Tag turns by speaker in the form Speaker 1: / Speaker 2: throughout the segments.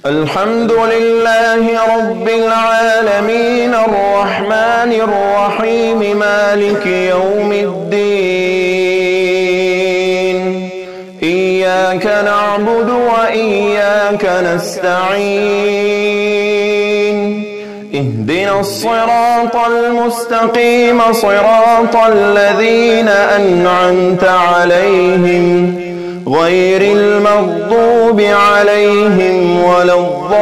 Speaker 1: الحمد لله رب العالمين الرحمن الرحيم مالك يوم الدين إياك نعبد وإياك نستعين اهدنا الصراط المستقيم صراط الذين أنعمت عليهم غير المغضوب عليهم ولا الضالين.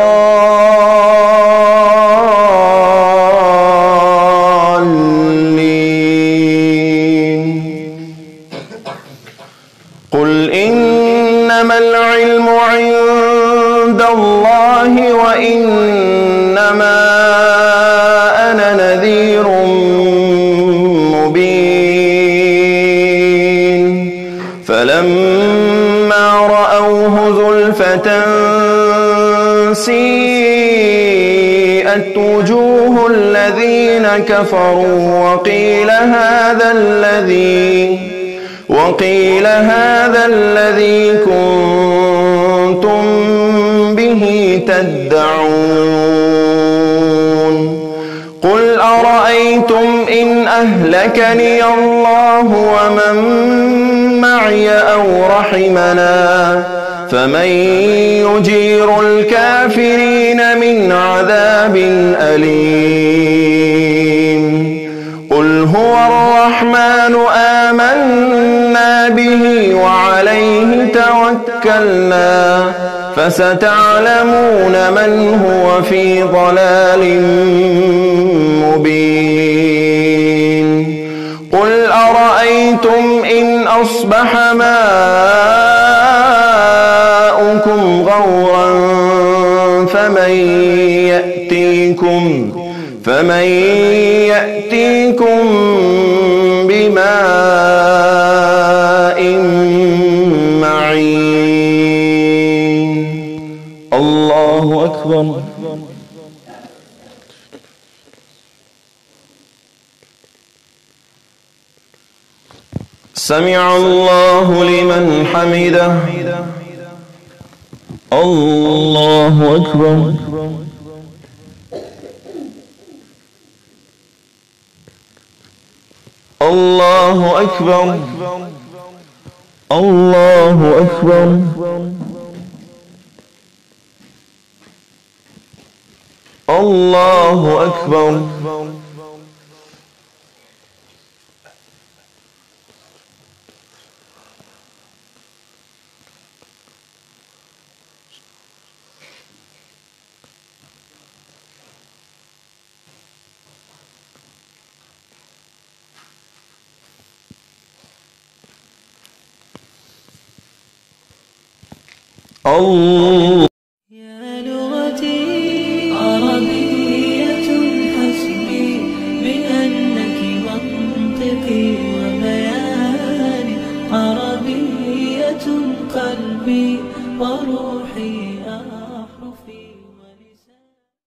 Speaker 1: قل إنما العلم عند الله وإنما أنا نذير مبين. فلما رأوه زلفة سيئت وجوه الذين كفروا وقيل هذا الذي كنتم به تدعون. قل أرأيتم إن أهلكني الله ومن معي أو رحمنا فمن يجير الكافرين من عذاب أليم. قل هو الرحمن آمنا به وعليه توكلنا فستعلمون من هو في ضلال مبين. قل أرأيتم إن أصبح ماؤكم غورا فمن يأتيكم بماء معين. الله أكبر. سمع الله لمن حمده. الله أكبر. الله أكبر. الله أكبر. الله أكبر.
Speaker 2: يا لغتي عربية حسبي بأنك منطقي وبياني، عربية قلبي وروحي